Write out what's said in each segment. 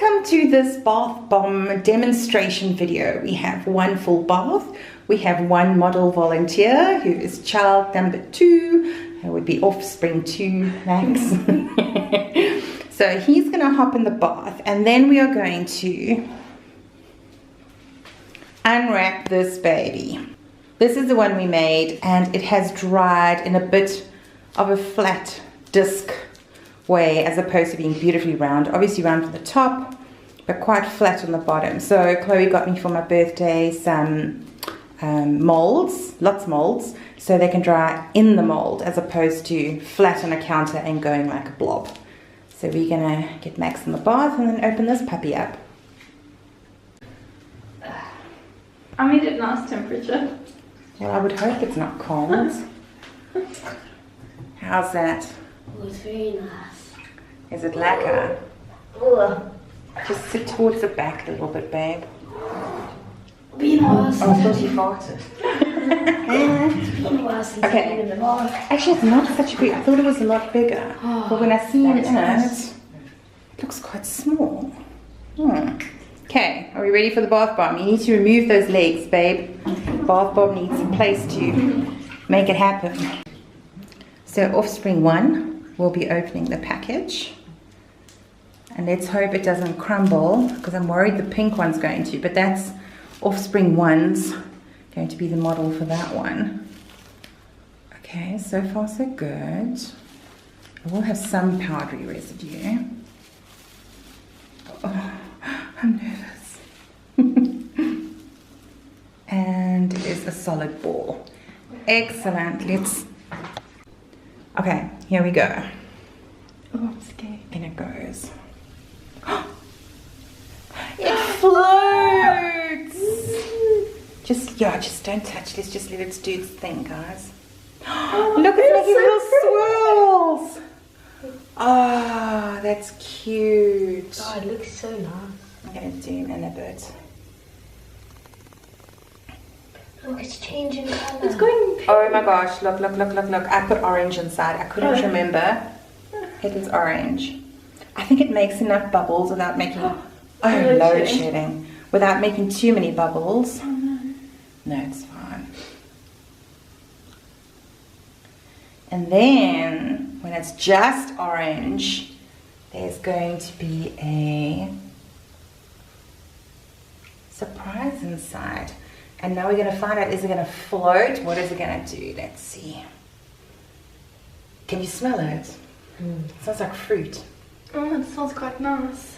Welcome to this bath bomb demonstration video. We have one full bath. We have one model volunteer who is child number 2. That would be offspring 2, Max. So he's going to hop in the bath and then we are going to unwrap this baby. This is the one we made and it has dried in a bit of a flat disc way as opposed to being beautifully round. Obviously round from the top but quite flat on the bottom. So Chloe got me for my birthday some molds, lots of molds, so they can dry in the mold as opposed to flat on a counter and going like a blob. So we're gonna get Max in the bath and then open this puppy up. I made it nice temperature. Well, I would hope it's not cold. How's that? Oh, it's very nice. Is it lacquer? Oh, Just sit towards the back a little bit, babe. be nice. Oh, I thought you farted. Be nice since Okay. I've been in the bath. Actually, it's not such a big. I thought it was a lot bigger. But when I see it in it, it looks quite small. Okay, are we ready for the bath bomb? You need to remove those legs, babe. Bath bomb needs a place to make it happen. So offspring 1 will be opening the package. And let's hope it doesn't crumble, because I'm worried the pink one's going to, but that's offspring 1's going to be the model for that one. Okay, so far so good. It will have some powdery residue. Oh, I'm nervous. And it is a solid ball. Excellent. Okay, here we go. Oh, I'm scared. And it goes. It floats! Just don't touch. Let's just let it do its thing, guys. Look, it's making little swirls! Ah, oh, that's cute. Oh, it looks so nice. I'm going to zoom in a bit. Look, it's changing color. It's going pink. Oh my gosh, look. I put orange inside. I couldn't remember. It was orange. I think it makes enough bubbles without making... load shedding. Without making too many bubbles. Oh, no. No, it's fine. And then, when it's just orange, there's going to be a surprise inside. And now we're going to find out, is it going to float? What is it going to do? Let's see. Can you smell it? It smells like fruit. Oh, it smells quite nice.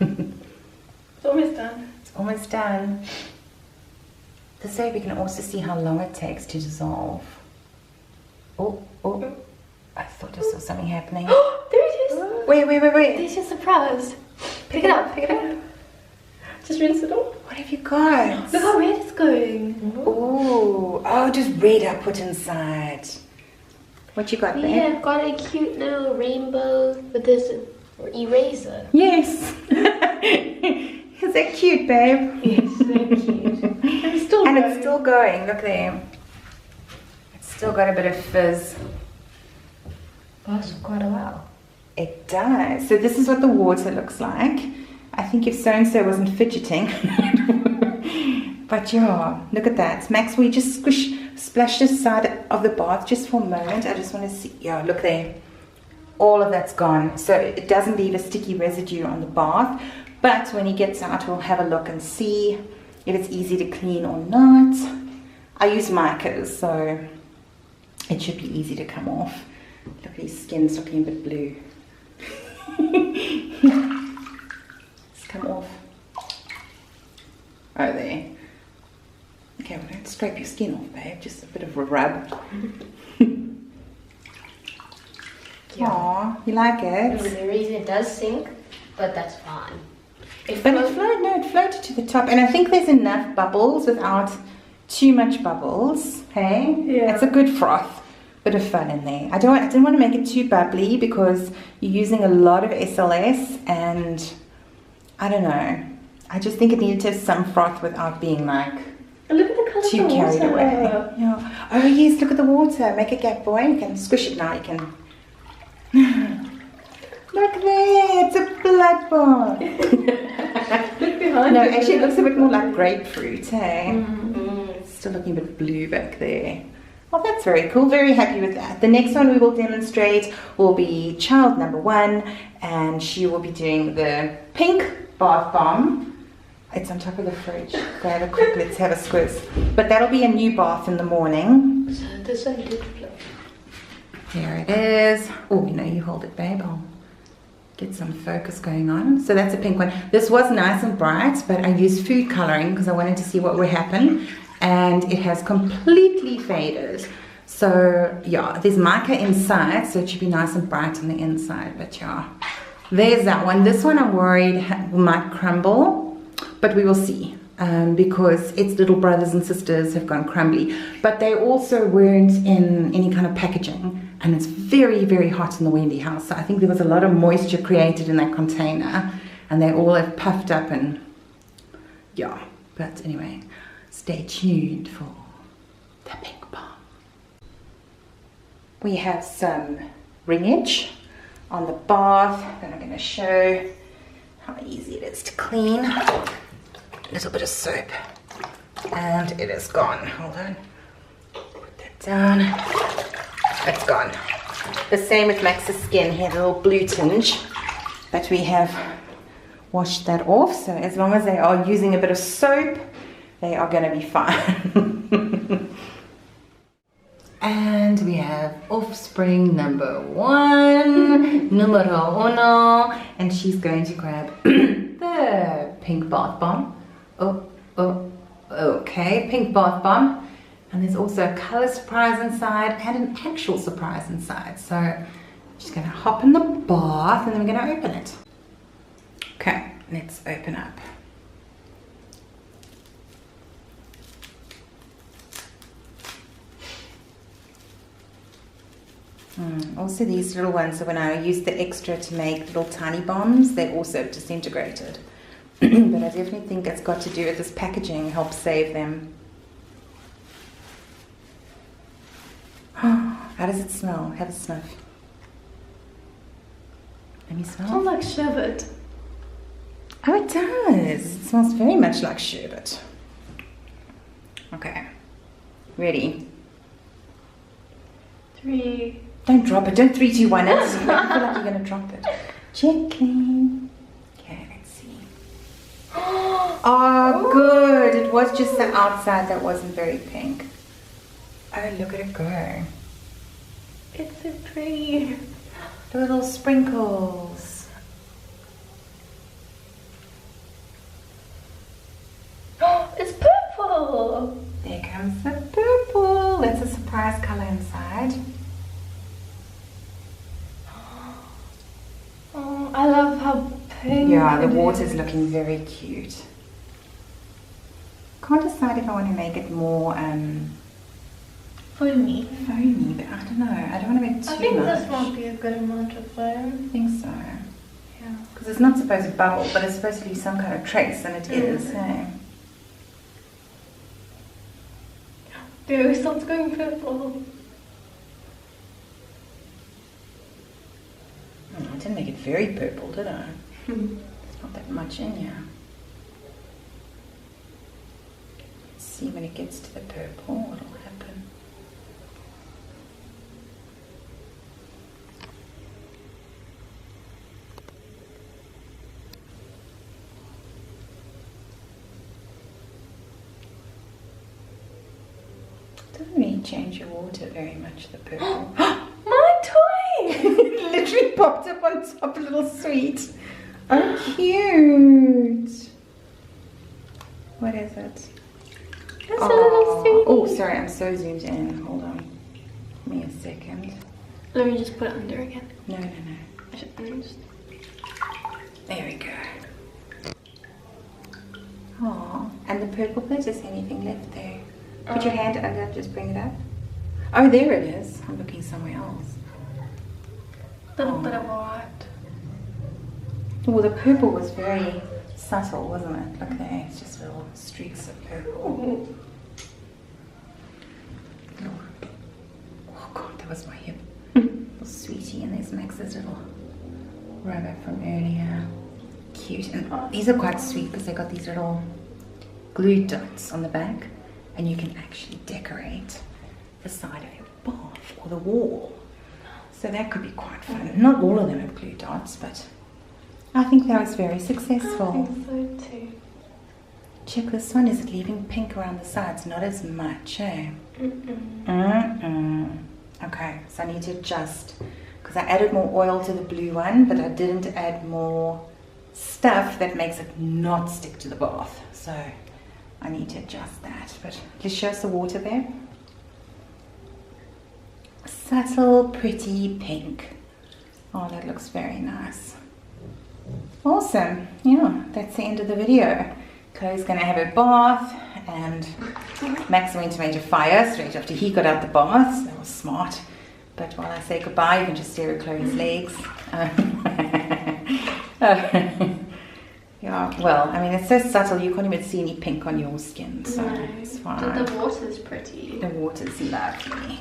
It's almost done. It's almost done. This way we can also see how long it takes to dissolve. Oh. I thought I saw something happening. Oh, there it is. Wait. There's your surprise. Pick it up. Just rinse it off. What have you got? Look how red it's going. Ooh. Oh, just red I put inside. What you got, We babe? have got a cute little rainbow with this eraser. Yes. Is that cute, babe? It's so cute. It's still And going. it's still going. Look there. It's still got a bit of fizz. Lasts for quite a while. It does. So this is what the water looks like. I think if so-and-so wasn't fidgeting. But yeah, look at that. Max, will you just splash this side of the bath just for a moment? I just want to see. Yeah, look there. All of that's gone. So it doesn't leave a sticky residue on the bath. But when he gets out, we'll have a look and see if it's easy to clean or not. I use micas, so it should be easy to come off. Look at his skin's looking a bit blue. It's come off. Oh, there. Okay, well, don't scrape your skin off, babe. Just a bit of a rub. Aw, you like it? For the reason it does sink, but that's fine. But it floated to the top, and I think there's enough bubbles without too much bubbles. Hey, Yeah. It's a good froth. Bit of fun in there. I didn't want to make it too bubbly because you're using a lot of SLS, and I don't know. I just think it needed to have some froth without being like And look at the colour Too of the carried water. away. Yeah. Oh yes, look at the water. Make a gap, boy. You can squish it now. You can. Look there, it's a blood bath. Look behind No, you. actually, it looks a bit more like grapefruit, eh? It's still looking a bit blue back there. Well, that's very cool. Very happy with that. The next one we will demonstrate will be child number 1, and she will be doing the pink bath bomb. It's on top of the fridge. Go have a quick, let's have a squiz. But that'll be a new bath in the morning. So this one did flow. Here it is. Oh, you know, you hold it, babe. I'll get some focus going on. So that's a pink one. This was nice and bright, but I used food coloring because I wanted to see what would happen. And it has completely faded. So yeah, there's mica inside, so it should be nice and bright on the inside. But yeah, there's that one. This one I'm worried might crumble, but we will see. Because its little brothers and sisters have gone crumbly, but they also weren't in any kind of packaging, and it's very, very hot in the Wendy house, so I think there was a lot of moisture created in that container, and they all have puffed up, and yeah, but anyway, stay tuned for the pink bomb. We have some ringage on the bath that I'm going to show how easy it is to clean. Little bit of soap, and it is gone. Hold on, put that down. It's gone. The same with Max's skin. He had a little blue tinge, but we have washed that off. So as long as they are using a bit of soap, they are going to be fine. And we have offspring number 1, numero uno, and she's going to grab the pink bath bomb. Okay, pink bath bomb. And there's also a colour surprise inside and an actual surprise inside. So I'm just going to hop in the bath and then we're going to open it. Okay, let's open up. Also these little ones, so when I use the extra to make little tiny bombs, they also disintegrated. But I definitely think it's got to do with this packaging, helps save them. How does it smell? Have a sniff. Let me smell. It smells like sherbet. Oh, it does. It smells very much like sherbet. Okay. Ready? 3. Don't drop it. Don't 3, 2, 1 it. I feel like you're going to drop it. Gently. Okay, let's see. Oh, good. It was just the outside that wasn't very pink. Oh, look at it go. It's so pretty. Little sprinkles. It's purple. There comes the purple. That's a surprise color inside. Oh, I love how pink. Yeah, the it water's is. looking very cute. Can't decide if I want to make it more Foamy. foamy, but I don't know. I don't want to make it too I think much. this might be a good amount of foam. I think so. Yeah. Because it's not supposed to bubble, but it's supposed to leave some kind of trace, and it is. Hey? Dude, it starts going purple. I didn't make it very purple, did I? There's not that much in here. Let's see when it gets to the purple, what'll happen. Doesn't really change your water very much, the purple. My toy! It literally popped up on top, a little sweet. Oh, cute. What is it? It's a little thing. Oh, sorry, I'm so zoomed in. Hold on. Give me a second. Let me just put it under again. No. I should just... There we go. Oh, and the purple bit, is anything left there? Put your hand under, just bring it up. Oh, there it is. I'm looking somewhere else. A little bit of white. Well, the purple was very subtle, wasn't it? Look there, it's just little streaks of purple. was my hip. Little sweetie, and there's Max's little rubber from earlier. Cute. And these are quite sweet because they got these little glue dots on the back, and you can actually decorate the side of your bath or the wall. So that could be quite fun. Not all of them have glue dots, but I think that was very successful. I think so too. Check this one. Is it leaving pink around the sides? Not as much, eh? Okay, so I need to adjust because I added more oil to the blue one, but I didn't add more stuff that makes it not stick to the bath. So I need to adjust that. But let's show us the water there. Subtle, pretty pink. Oh, that looks very nice. Awesome. Yeah, that's the end of the video. Chloe's going to have her bath, and Max went to make a fire straight after he got out the bath. So that was smart. But while I say goodbye, you can just stare at Chloe's legs. Yeah, well, I mean, it's so subtle, you can't even see any pink on your skin, so it's fine. The water's pretty. The water's lovely.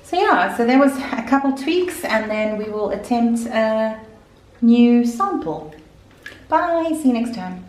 So yeah, so there was a couple tweaks, and then we will attempt a new sample. Bye, see you next time.